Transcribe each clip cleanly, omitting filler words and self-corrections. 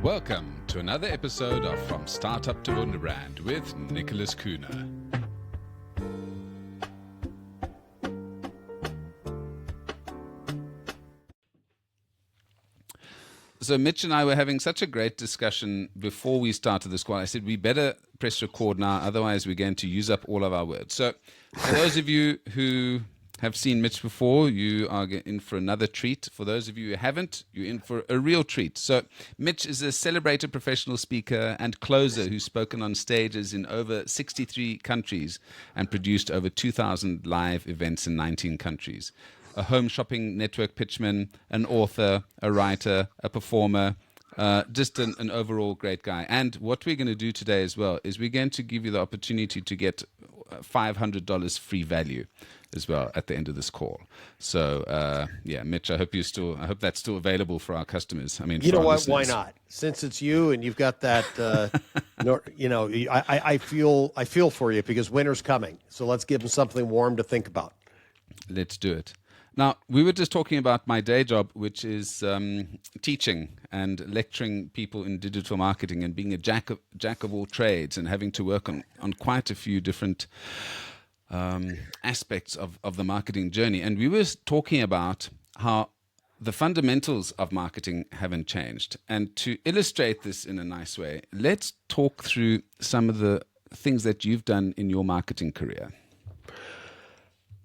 Welcome to another episode of From Startup to Wunderbrand with Nicholas Kuhne. So Mitch and I were having such a great discussion before we started this call. I said, we better press record now, otherwise we're going to use up all of our words. So for those of you who have seen Mitch before, you are in for another treat. For those of you who haven't, you're in for a real treat. So Mitch is a celebrated professional speaker and closer who's spoken on stages in over 63 countries and produced over 2,000 live events in 19 countries. A home shopping network pitchman, an author, a writer, a performer, just an overall great guy. And what we're going to do today as well is we're going to give you the opportunity to get $500 free value as well at the end of this call. So yeah, Mitch, I hope that's still available for our customers. I mean, you know what? Listeners. Why not? Since it's you and you've got that, I feel for you because winter's coming. So let's give them something warm to think about. Let's do it. Now, we were just talking about my day job, which is teaching and lecturing people in digital marketing and being a jack of all trades and having to work on quite a few different aspects of the marketing journey. And we were talking about how the fundamentals of marketing haven't changed. And to illustrate this in a nice way, let's talk through some of the things that you've done in your marketing career.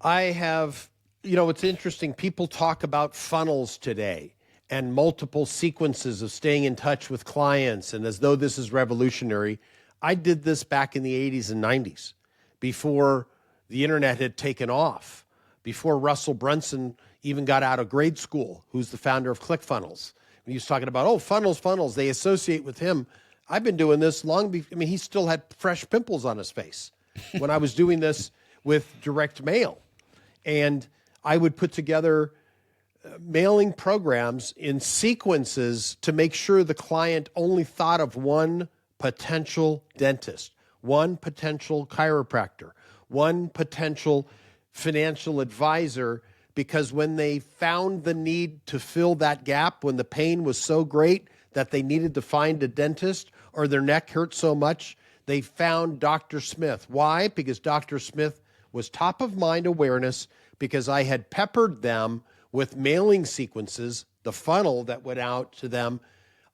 I have... it's interesting. People talk about funnels today and multiple sequences of staying in touch with clients, and as though this is revolutionary. I did this back in the 80s and 90s, before the internet had taken off, before Russell Brunson even got out of grade school, who's the founder of ClickFunnels. He was talking about, funnels, they associate with him. I've been doing this long before. He still had fresh pimples on his face when I was doing this with direct mail. And I would put together mailing programs in sequences to make sure the client only thought of one potential dentist, one potential chiropractor, one potential financial advisor, because when they found the need to fill that gap, when the pain was so great that they needed to find a dentist or their neck hurt so much, they found Dr. Smith. Why? Because Dr. Smith was top of mind awareness, because I had peppered them with mailing sequences, the funnel that went out to them,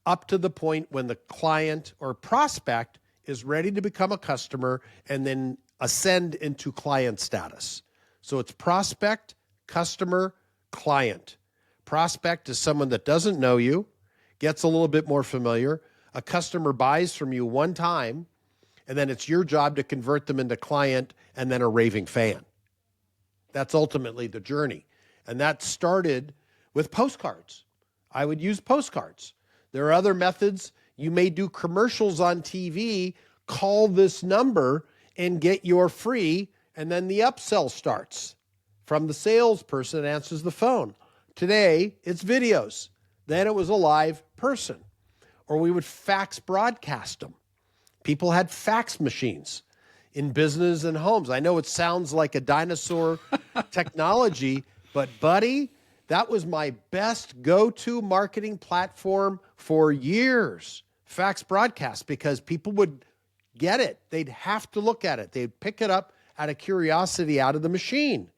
up to the point when the client or prospect is ready to become a customer and then ascend into client status. So it's prospect, customer, client. Prospect is someone that doesn't know you, gets a little bit more familiar. A customer buys from you one time, and then it's your job to convert them into client and then a raving fan. That's ultimately the journey. And that started with postcards. I would use postcards. There are other methods. You may do commercials on TV, call this number and get your free, and then the upsell starts from the salesperson that answers the phone. Today, it's videos. Then it was a live person. Or we would fax broadcast them. People had fax machines in business and homes. I know it sounds like a dinosaur technology, but buddy, that was my best go-to marketing platform for years. Fax broadcast, because people would get it. They'd have to look at it. They'd pick it up out of curiosity out of the machine.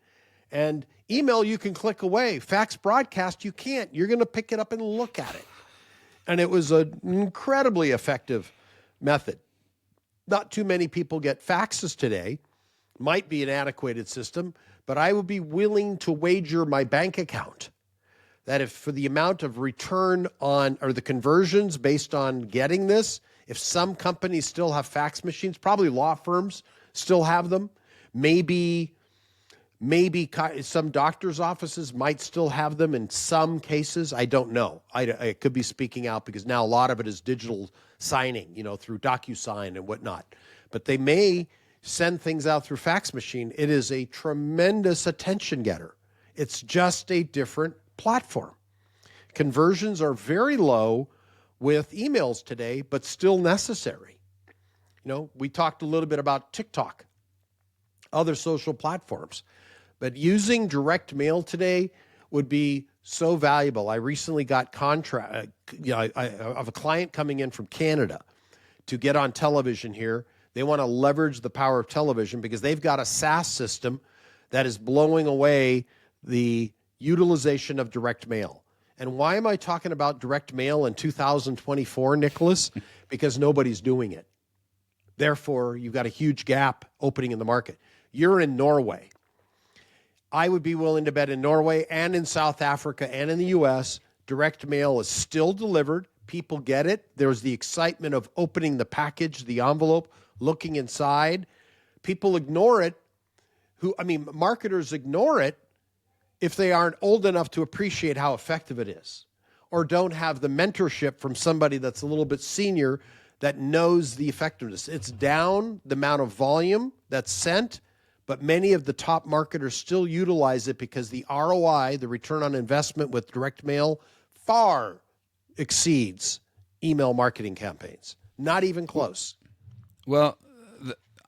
And email, you can click away. Fax broadcast, you can't. You're going to pick it up and look at it. And it was an incredibly effective method. Not too many people get faxes today. Might be an antiquated system, but I would be willing to wager my bank account that if for the amount of return on, or the conversions based on getting this, if some companies still have fax machines, probably law firms still have them. Maybe some doctor's offices might still have them in some cases. I don't know. I could be speaking out because now a lot of it is digital signing, through DocuSign and whatnot. But they may send things out through fax machine. It is a tremendous attention getter. It's just a different platform. Conversions are very low with emails today, but still necessary. We talked a little bit about TikTok, other social platforms. But using direct mail today would be so valuable. I recently got I have a client coming in from Canada to get on television here. They want to leverage the power of television because they've got a SaaS system that is blowing away the utilization of direct mail. And why am I talking about direct mail in 2024, Nicholas? Because nobody's doing it. Therefore, you've got a huge gap opening in the market. You're in Norway. I would be willing to bet in Norway and in South Africa and in the U.S., direct mail is still delivered. People get it. There's the excitement of opening the package, the envelope, looking inside. People ignore it. Marketers ignore it if they aren't old enough to appreciate how effective it is, or don't have the mentorship from somebody that's a little bit senior that knows the effectiveness. It's down the amount of volume that's sent, but many of the top marketers still utilize it because the ROI, the return on investment with direct mail, far exceeds email marketing campaigns. Not even close. Well,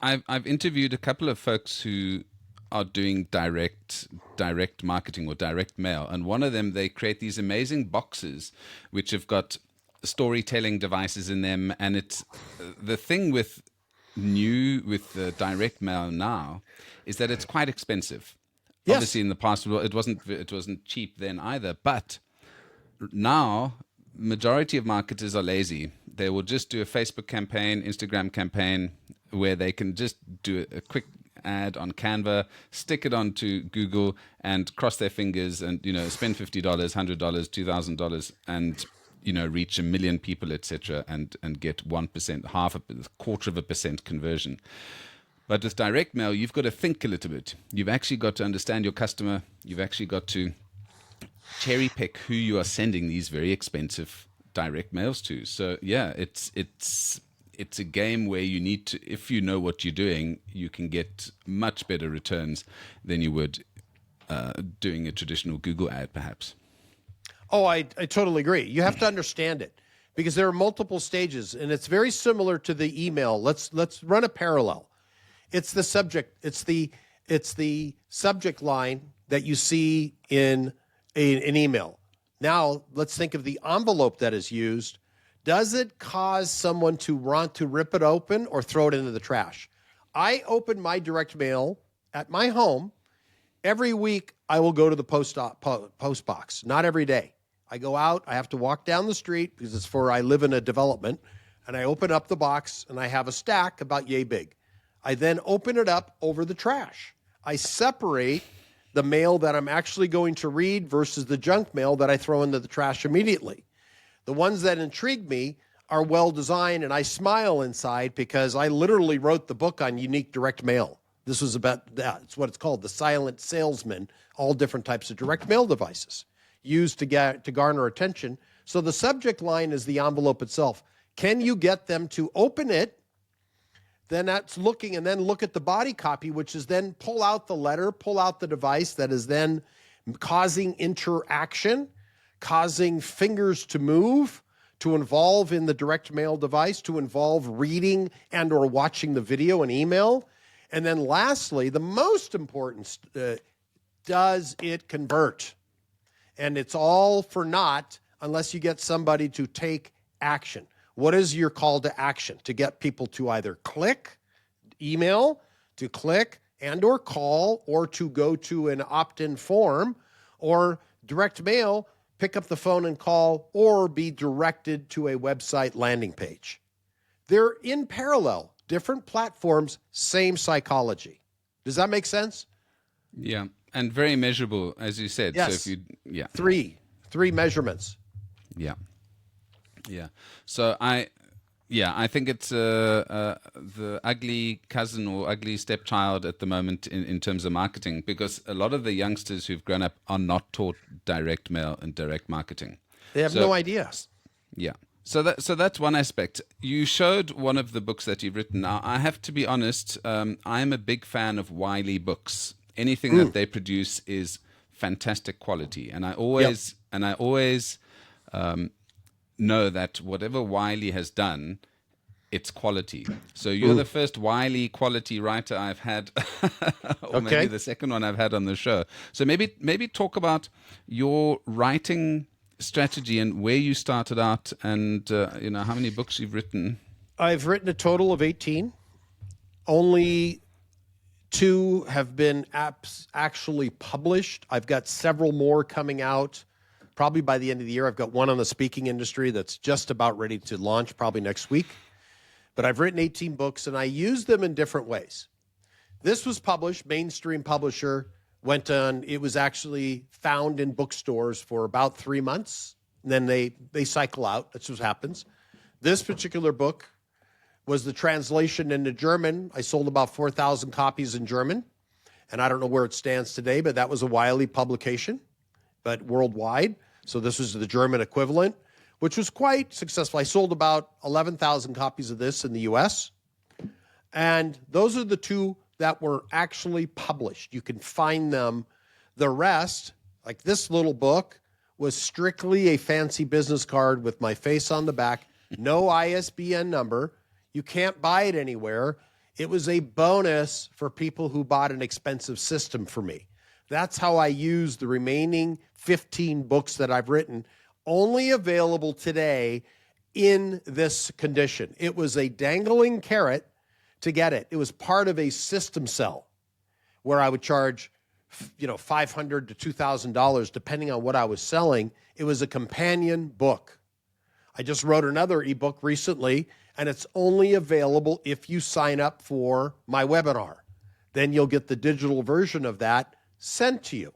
I've interviewed a couple of folks who are doing direct marketing or direct mail, and one of them, they create these amazing boxes which have got storytelling devices in them, and it's the thing with direct mail now is that it's quite expensive. Yes. Obviously, in the past, it wasn't cheap then either, but now majority of marketers are lazy. They will just do a Facebook campaign, Instagram campaign, where they can just do a quick ad on Canva, stick it onto Google, and cross their fingers, and spend $50, $100, $2,000, and reach 1 million people, etc., and get 1%, quarter of a percent conversion. But with direct mail, you've got to think a little bit. You've actually got to understand your customer. You've actually got to cherry pick who you are sending these very expensive direct mails to. So yeah, it's a game where you need to, if you know what you're doing, you can get much better returns than you would doing a traditional Google ad, perhaps. Oh, I totally agree. You have to understand it because there are multiple stages, and it's very similar to the email. Let's run a parallel. It's the subject. It's the subject line that you see in an email. Now, let's think of the envelope that is used. Does it cause someone to want to rip it open or throw it into the trash? I open my direct mail at my home. Every week, I will go to the post box. Not every day. I go out. I have to walk down the street because I live in a development, and I open up the box, and I have a stack about yay big. I then open it up over the trash. I separate the mail that I'm actually going to read versus the junk mail that I throw into the trash immediately. The ones that intrigue me are well designed, and I smile inside because I literally wrote the book on unique direct mail. This was about that. It's what it's called, the silent salesman, all different types of direct mail devices used to garner attention. So the subject line is the envelope itself. Can you get them to open it? Then that's looking, and then look at the body copy, which is then pull out the letter, pull out the device that is then causing interaction, causing fingers to move, to involve in the direct mail device, to involve reading and or watching the video and email. And then lastly, the most important, does it convert? And it's all for naught unless you get somebody to take action. What is your call to action? To get people to either click, email, to click and or call, or to go to an opt-in form, or direct mail, pick up the phone and call, or be directed to a website landing page. They're in parallel, different platforms, same psychology. Does that make sense? Yeah, and very measurable, as you said. Yes. So if you, Three measurements. Yeah. So I think it's the ugly cousin or ugly stepchild at the moment in terms of marketing, because a lot of the youngsters who've grown up are not taught direct mail and direct marketing. They have no idea. Yeah. So that's one aspect. You showed one of the books that you've written. Now, I have to be honest, I'm a big fan of Wiley books. Anything that they produce is fantastic quality. And I always know that whatever Wiley has done, it's quality. So you're the first wily quality writer I've had, or maybe Okay. the second one I've had on the show. So maybe talk about your writing strategy and where you started out, and how many books you've written. I've written a total of 18. Only 2 have been actually published. I've got several more coming out probably by the end of the year. I've got one on the speaking industry that's just about ready to launch probably next week. But I've written 18 books, and I use them in different ways. This was published, mainstream publisher, went on. It was actually found in bookstores for about 3 months. And then they cycle out. That's what happens. This particular book was the translation into German. I sold about 4,000 copies in German, and I don't know where it stands today, but that was a Wiley publication, but worldwide. So this was the German equivalent, which was quite successful. I sold about 11,000 copies of this in the U.S., and those are the 2 that were actually published. You can find them. The rest, like this little book, was strictly a fancy business card with my face on the back, no ISBN number. You can't buy it anywhere. It was a bonus for people who bought an expensive system for me. That's how I use the remaining 15 books that I've written, only available today in this condition. It was a dangling carrot to get it. It was part of a system sell where I would charge $500 to $2,000 depending on what I was selling. It was a companion book. I just wrote another ebook recently, and it's only available if you sign up for my webinar. Then you'll get the digital version of that sent to you.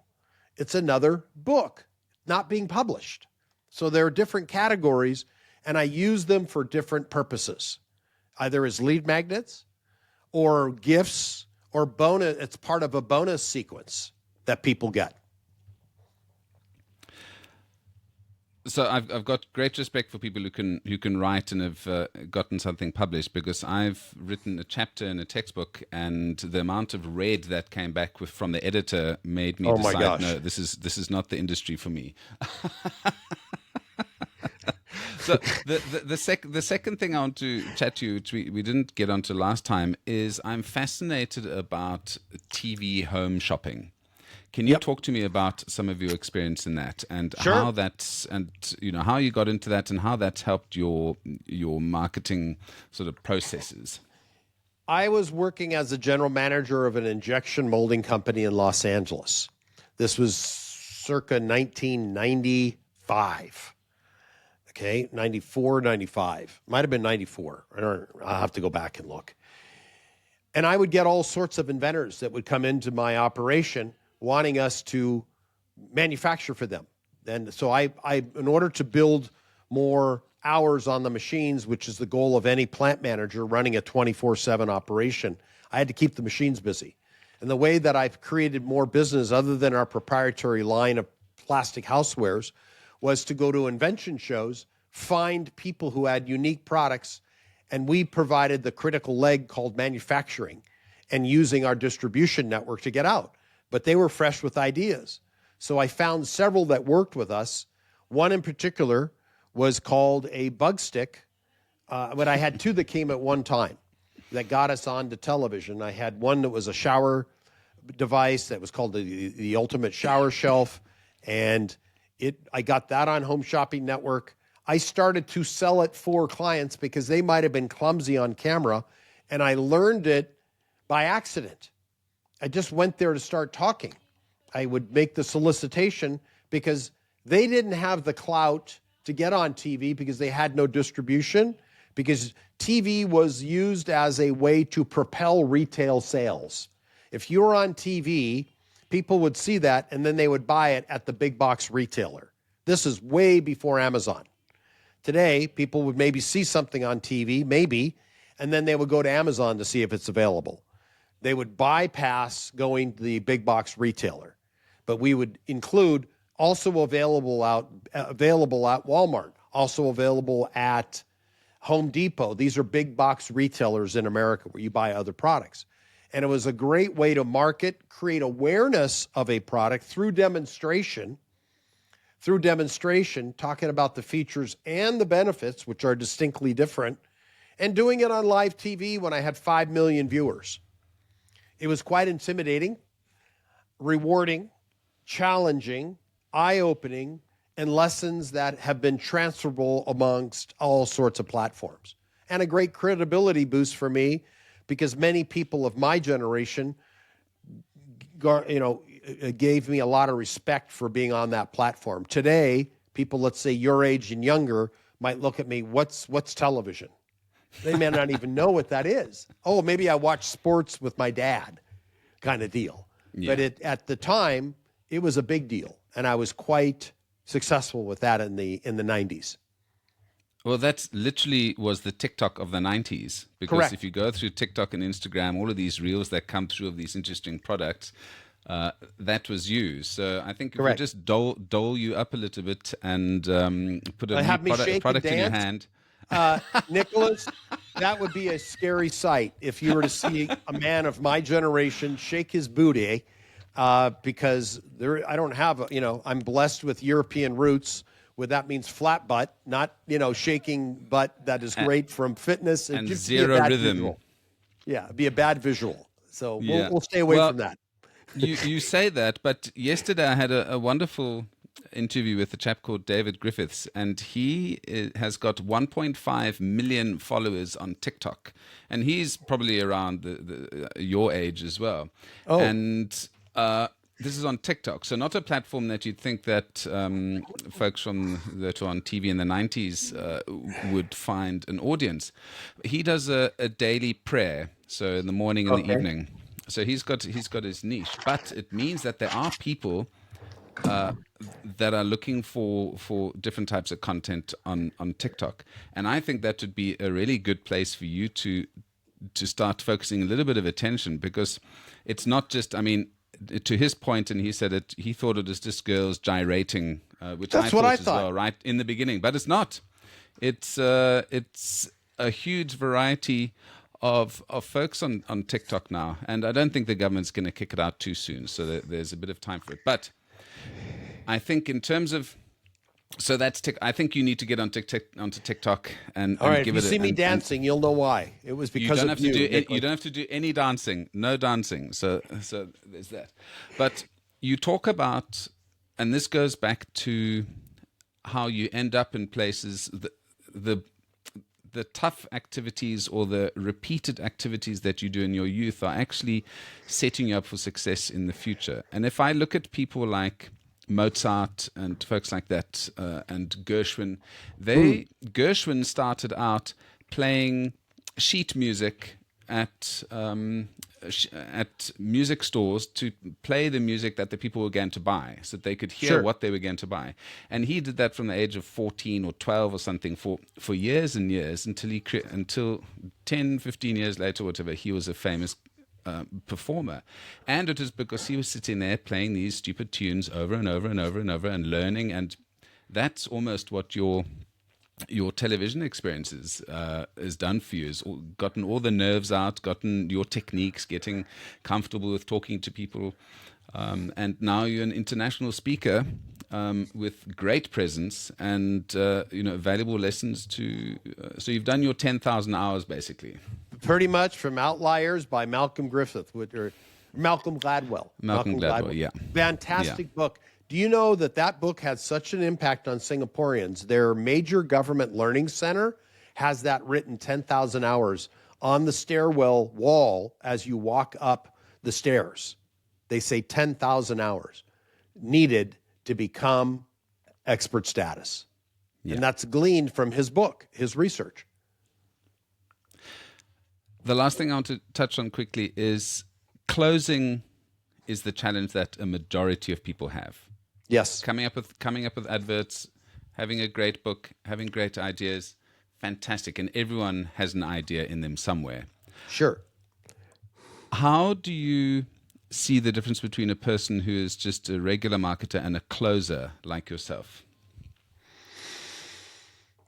It's another book, not being published. So there are different categories, and I use them for different purposes, either as lead magnets or gifts or bonus. It's part of a bonus sequence that people get. So I've got great respect for people who can write and have gotten something published, because I've written a chapter in a textbook, and the amount of red that came back from the editor made me decide, no, this is not the industry for me. So the second thing I want to chat to you, which we didn't get onto last time, is I'm fascinated about TV home shopping. Can you talk to me about some of your experience in that, and how that's, and how you got into that, and how that's helped your marketing sort of processes? I was working as a general manager of an injection molding company in Los Angeles. This was circa 1995. Okay, 94, 95. Might have been 94. I'll have to go back and look. And I would get all sorts of inventors that would come into my operation wanting us to manufacture for them. And so I in order to build more hours on the machines, which is the goal of any plant manager running a 24/7 operation, I had to keep the machines busy. And the way that I've created more business other than our proprietary line of plastic housewares was to go to invention shows, find people who had unique products, and we provided the critical leg called manufacturing and using our distribution network to get out. But they were fresh with ideas. So I found several that worked with us. One in particular was called a bug stick, but I had 2 that came at one time that got us onto television. I had one that was a shower device that was called the Ultimate Shower Shelf, and I got that on Home Shopping Network. I started to sell it for clients because they might have been clumsy on camera, and I learned it by accident. I just went there to start talking. I would make the solicitation because they didn't have the clout to get on TV because they had no distribution, because TV was used as a way to propel retail sales. If you were on TV, people would see that and then they would buy it at the big box retailer. This is way before Amazon. Today, people would maybe see something on TV, and then they would go to Amazon to see if it's available. They would bypass going to the big box retailer, but we would include also available at Walmart, also available at Home Depot. These are big box retailers in America where you buy other products. And it was a great way to market, create awareness of a product through demonstration, talking about the features and the benefits, which are distinctly different, and doing it on live TV when I had 5 million viewers. It was quite intimidating, rewarding, challenging, eye-opening, and lessons that have been transferable amongst all sorts of platforms. And a great credibility boost for me, because many people of my generation, gave me a lot of respect for being on that platform. Today, people, let's say your age and younger, might look at me, what's television? They may not even know what that is. Oh, maybe I watch sports with my dad, kind of deal. Yeah. But at the time, it was a big deal, and I was quite successful with that in the 90s. Well, that's literally was the TikTok of the 90s. Because Correct. if you go through TikTok and Instagram, all of these reels that come through of these interesting products, that was you. So I think if we just dole you up a little bit and put a new product in your hand. Nicholas, that would be a scary sight if you were to see a man of my generation shake his booty, because I don't have, I'm blessed with European roots. That means flat butt, not, shaking butt that is great from fitness. And zero rhythm. Visual. Yeah, it'd be a bad visual. So Yeah. we'll stay away from that. You say that, but yesterday I had a wonderful interview with a chap called David Griffiths, and he has got 1.5 million followers on TikTok, and he's probably around your age as well. Oh. And this is on TikTok, so not a platform that you'd think that folks that were on TV in the 90s would find an audience. He does a daily prayer, so in the morning and the evening. So he's got his niche, but it means that there are people that are looking for different types of content on TikTok, and I think that would be a really good place for you to start focusing a little bit of attention, because it's not just, to his point, and he said he thought it was just girls gyrating, which That's what I thought as well, right in the beginning, but it's not. It's a huge variety of folks on TikTok now, and I don't think the government's going to kick it out too soon, so there's a bit of time for it. But I think in terms of, so that's I think you need to get onto TikTok and All right, give if it. you see me dancing, you'll know why. It was because of you. You don't have to do any dancing, no dancing. So there's that. But you talk about, and this goes back to how you end up in places, the tough activities or the repeated activities that you do in your youth are actually setting you up for success in the future. And if I look at people like Mozart and folks like that, and Gershwin, Gershwin started out playing sheet music at music stores to play the music that the people were going to buy, so that they could hear what they were going to buy. And he did that from the age of 14 or 12 or something for years and years, until 10, 15 years later, whatever, he was a famous performer. And it was because he was sitting there playing these stupid tunes over and over and over and over and learning. And that's almost what your television experience is done for you, is gotten all the nerves out, gotten your techniques, getting comfortable with talking to people, and now you're an international speaker with great presence and valuable lessons to. So you've done your 10,000 hours basically. Pretty much, from Outliers by Malcolm Gladwell. Malcolm Gladwell, yeah. Fantastic book. Do you know that book had such an impact on Singaporeans? Their major government learning center has that written 10,000 hours on the stairwell wall as you walk up the stairs. They say 10,000 hours needed to become expert status. Yeah. And that's gleaned from his book, his research. The last thing I want to touch on quickly is closing is the challenge that a majority of people have. Yes. Coming up with adverts, having a great book, having great ideas, fantastic. And everyone has an idea in them somewhere. Sure. How do you see the difference between a person who is just a regular marketer and a closer like yourself?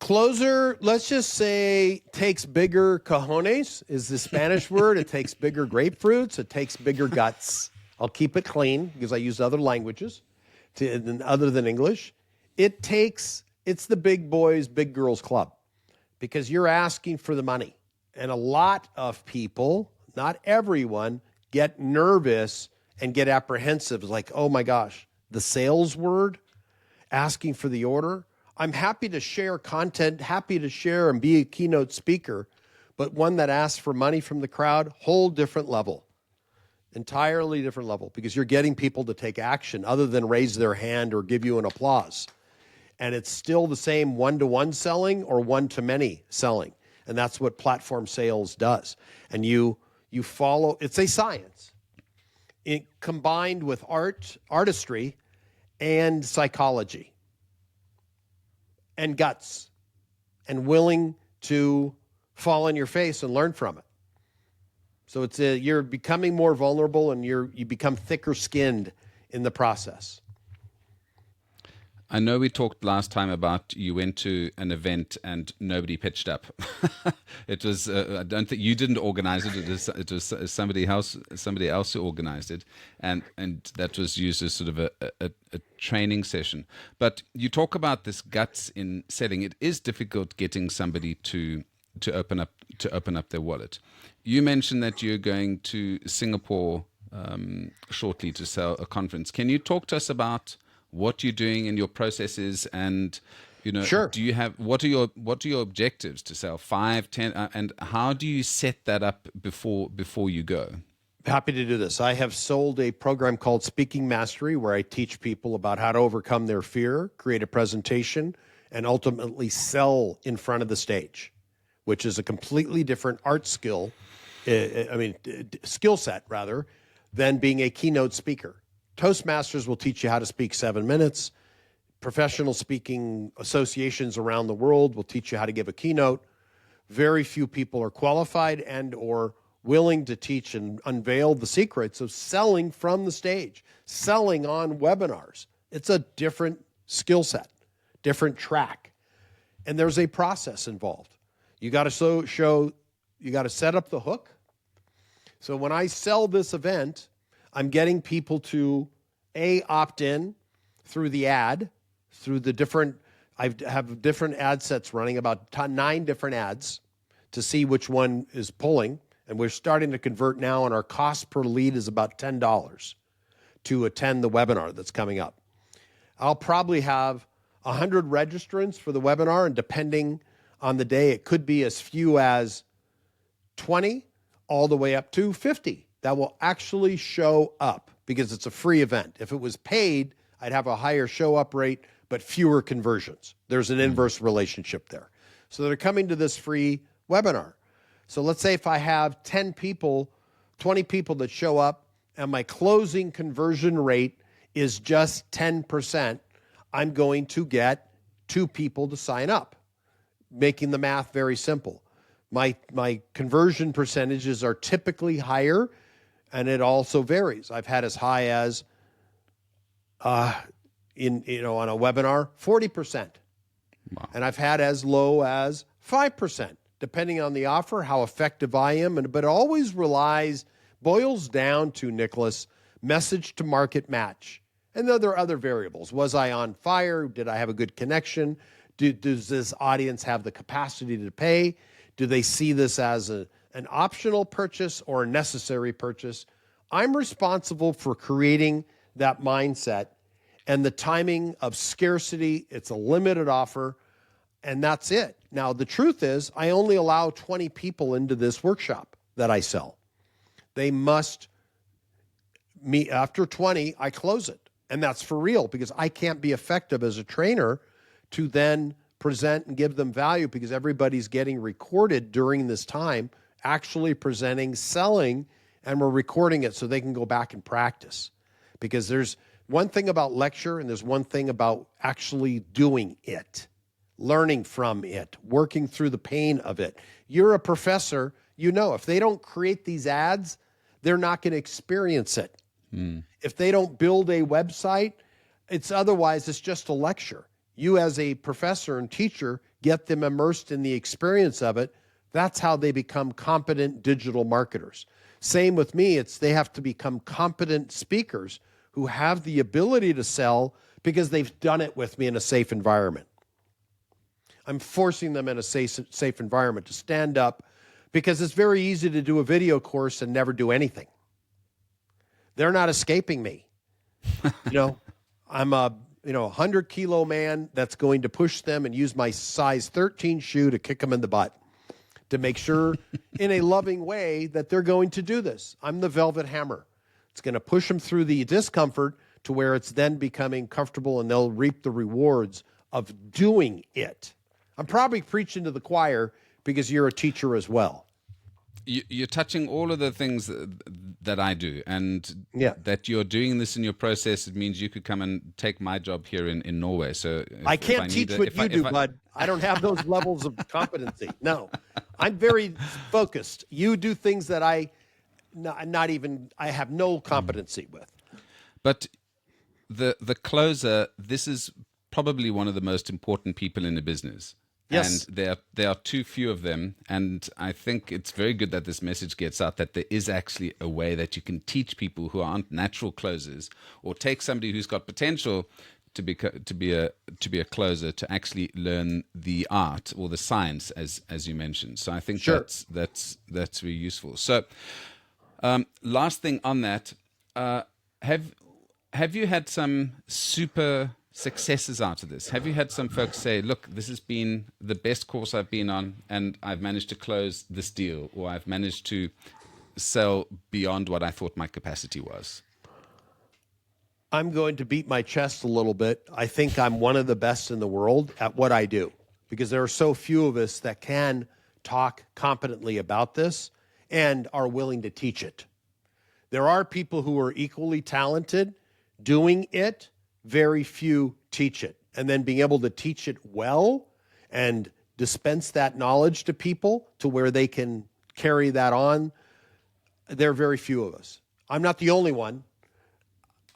Closer, let's just say, takes bigger cojones, is the Spanish word. It takes bigger grapefruits. It takes bigger guts. I'll keep it clean because I use other languages other than English. It's the big boys, big girls club, because you're asking for the money. And a lot of people, not everyone, get nervous and get apprehensive. Like, oh my gosh, the sales word, asking for the order. I'm happy to share content, happy to share and be a keynote speaker, but one that asks for money from the crowd, whole different level, entirely different level, because you're getting people to take action other than raise their hand or give you an applause. And it's still the same one-to-one selling or one-to-many selling. And that's what platform sales does. And you follow, it's a science. It combined with artistry and psychology and guts and willing to fall on your face and learn from it. So you're becoming more vulnerable and you become thicker skinned in the process. I know we talked last time about you went to an event and nobody pitched up. It was I don't think you didn't organize it. It was somebody else who organized it, and that was used as sort of a training session. But you talk about this guts in selling. It is difficult getting somebody to open up their wallet. You mentioned that you're going to Singapore shortly to sell a conference. Can you talk to us about what you're doing in your processes, and Sure. do you have what are your objectives to sell 5, 10, and how do you set that up before you go? Happy to do this. I have sold a program called Speaking Mastery, where I teach people about how to overcome their fear, create a presentation, and ultimately sell in front of the stage, which is a completely different art skill, skill set rather, than being a keynote speaker. Toastmasters will teach you how to speak 7 minutes. Professional speaking associations around the world will teach you how to give a keynote. Very few people are qualified and or willing to teach and unveil the secrets of selling from the stage, selling on webinars. It's a different skill set, different track. And there's a process involved. You got to you got to set up the hook. So when I sell this event, I'm getting people to opt in through the ad, through the different, I have different ad sets running, about 9 different ads to see which one is pulling. And we're starting to convert now, and our cost per lead is about $10 to attend the webinar that's coming up. I'll probably have 100 registrants for the webinar, and depending on the day, it could be as few as 20 all the way up to 50 that will actually show up, because it's a free event. If it was paid, I'd have a higher show up rate, but fewer conversions. There's an inverse relationship there. So they're coming to this free webinar. So let's say if I have 10 people, 20 people that show up, and my closing conversion rate is just 10%, I'm going to get 2 people to sign up, making the math very simple. My conversion percentages are typically higher, and it also varies. I've had as high as on a webinar 40%, wow. And I've had as low as 5%, depending on the offer, how effective I am. But it always boils down to, Nicholas, message to market match, and there are other variables. Was I on fire? Did I have a good connection? Does this audience have the capacity to pay? Do they see this as an optional purchase or a necessary purchase? I'm responsible for creating that mindset and the timing of scarcity. It's a limited offer, and that's it. Now, the truth is, I only allow 20 people into this workshop that I sell. They must meet. After 20, I close it. And that's for real, because I can't be effective as a trainer to then present and give them value, because everybody's getting recorded during this time, actually presenting, selling, and we're recording it so they can go back and practice. Because there's one thing about lecture, and there's one thing about actually doing it, learning from it, working through the pain of it. You're a professor, if they don't create these ads, they're not going to experience it. If they don't build a website, it's just a lecture. You as a professor and teacher get them immersed in the experience of it. That's how they become competent digital marketers. Same with me. They have to become competent speakers who have the ability to sell because they've done it with me in a safe environment. I'm forcing them in a safe environment to stand up, because it's very easy to do a video course and never do anything. They're not escaping me. I'm a 100-kilo man that's going to push them and use my size 13 shoe to kick them in the butt to make sure in a loving way that they're going to do this. I'm the velvet hammer. It's going to push them through the discomfort to where it's then becoming comfortable and they'll reap the rewards of doing it. I'm probably preaching to the choir because you're a teacher as well. You're touching all of the things that I do, and Yeah. that you're doing this in your process. It means you could come and take my job here in Norway. So I can't teach what you do, bud. I don't have those levels of competency. No, I'm very focused. You do things that I have no competency with. But the closer, this is probably one of the most important people in the business. Yes. And there are too few of them. And I think it's very good that this message gets out, that there is actually a way that you can teach people who aren't natural closers, or take somebody who's got potential to be a closer, to actually learn the art or the science, as you mentioned. So I think Sure. that's very useful. So last thing on that, have you had some super successes out of this? Have you had some folks say, look, this has been the best course I've been on, and I've managed to close this deal, or I've managed to sell beyond what I thought my capacity was? I'm going to beat my chest a little bit. I think I'm one of the best in the world at what I do, because there are so few of us that can talk competently about this and are willing to teach it. There are people who are equally talented doing it. Very few teach it. And then being able to teach it well and dispense that knowledge to people to where they can carry that on, there are very few of us. I'm not the only one.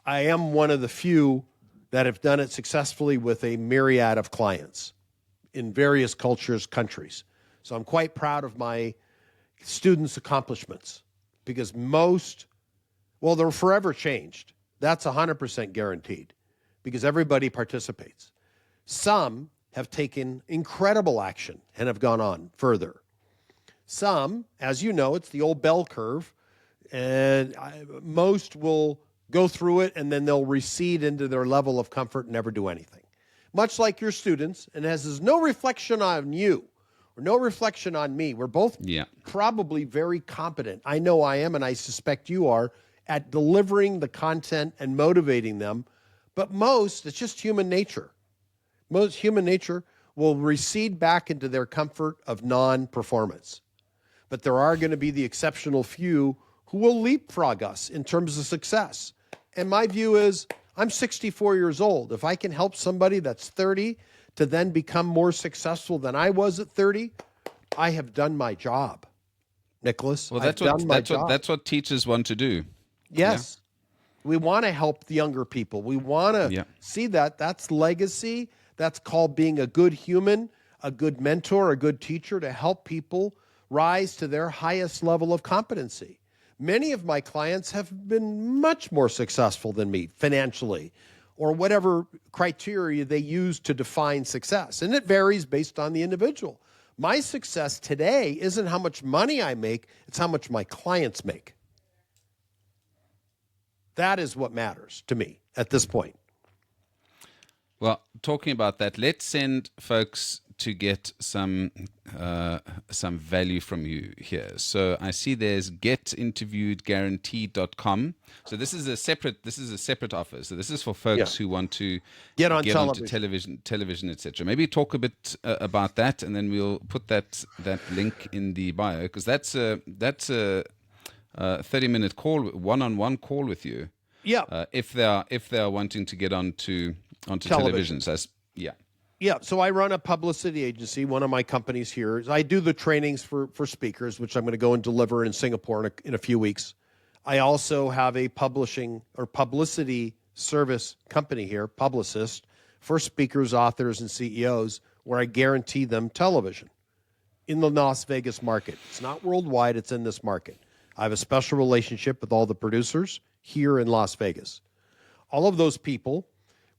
I am one of the few that have done it successfully with a myriad of clients in various cultures, countries. So I'm quite proud of my students' accomplishments, because they're forever changed. That's 100% guaranteed, because everybody participates. Some have taken incredible action and have gone on further. Some, as you know, it's the old bell curve, and most will go through it and then they'll recede into their level of comfort and never do anything. Much like your students, and as is no reflection on you or no reflection on me. We're both probably very competent. I know I am, and I suspect you are, at delivering the content and motivating them. But it's just human nature. Most human nature will recede back into their comfort of non-performance. But there are going to be the exceptional few who will leapfrog us in terms of success. And my view is, I'm 64 years old. If I can help somebody that's 30 to then become more successful than I was at 30, I have done my job, Nicholas. Well, that's what teachers want to do. Yes. Yeah. We want to help the younger people. We want to see that. That's legacy. That's called being a good human, a good mentor, a good teacher, to help people rise to their highest level of competency. Many of my clients have been much more successful than me financially, or whatever criteria they use to define success. And it varies based on the individual. My success today isn't how much money I make, it's how much my clients make. That is what matters to me at this point. Well, talking about that, let's send folks to get some value from you here. So I see there's getinterviewedguaranteed.com. So this is a separate offer. So this is for folks who want to get onto television, etc. Maybe talk a bit about that, and then we'll put that link in the bio, because that's a 30-minute call, one-on-one call with you. Yeah. If they are wanting to get onto television. Yeah, so I run a publicity agency. One of my companies here is I do the trainings for speakers, which I'm going to go and deliver in Singapore in a few weeks. I also have a publishing or publicity service company here, Publicist, for speakers, authors, and CEOs, where I guarantee them television in the Las Vegas market. It's not worldwide, it's in this market. I have a special relationship with all the producers here in Las Vegas. All of those people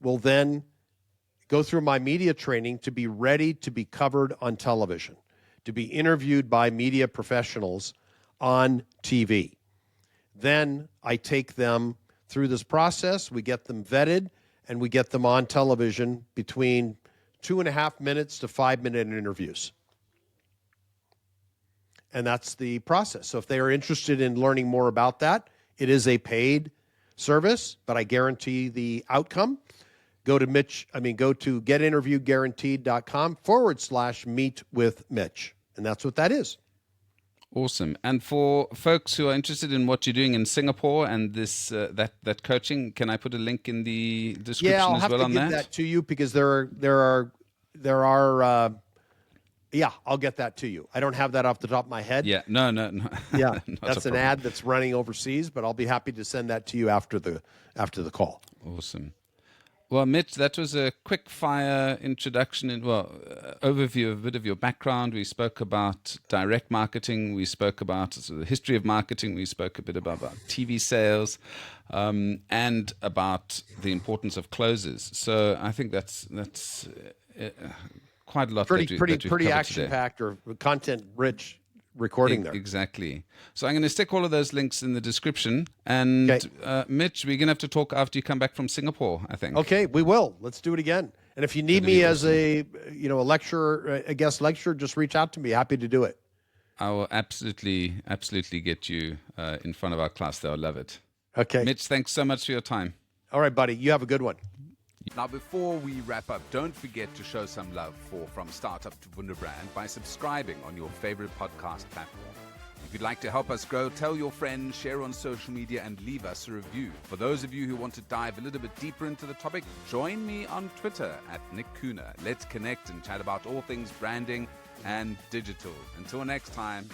will then go through my media training to be ready to be covered on television, to be interviewed by media professionals on TV. Then I take them through this process. We get them vetted, and we get them on television between 2.5 minutes to 5-minute interviews. And that's the process. So if they are interested in learning more about that, it is a paid service, but I guarantee the outcome. Go to getinterviewguaranteed.com/meet with Mitch. And that's what that is. Awesome. And for folks who are interested in what you're doing in Singapore and this that coaching, can I put a link in the description Yeah, I'll as have well to on give that? that to you because I'll get that to you. I don't have that off the top of my head. Yeah, no. Yeah, Not that's a an problem. ad that's running overseas, but I'll be happy to send that to you after the call. Awesome. Well, Mitch, that was a quick fire introduction and overview of a bit of your background. We spoke about direct marketing. We spoke about the history of marketing. We spoke a bit about TV sales, and about the importance of closes. So I think that's quite a lot. that we've Pretty covered action today. packed or content rich recording there. Exactly. So I'm going to stick all of those links in the description. And Okay. Mitch, we're going to have to talk after you come back from Singapore, I think. Okay, we will. Let's do it again. And if you need That'd be me as a lecturer, a guest lecturer, just reach out to me. Happy to do it. I will absolutely get you in front of our class. They'll love it. Okay. Mitch, thanks so much for your time. All right, buddy. You have a good one. Now, before we wrap up, don't forget to show some love for From Startup to Wunderbrand by subscribing on your favorite podcast platform. If you'd like to help us grow, tell your friends, share on social media, and leave us a review. For those of you who want to dive a little bit deeper into the topic, join me on Twitter at Nick Kuhne. Let's connect and chat about all things branding and digital. Until next time.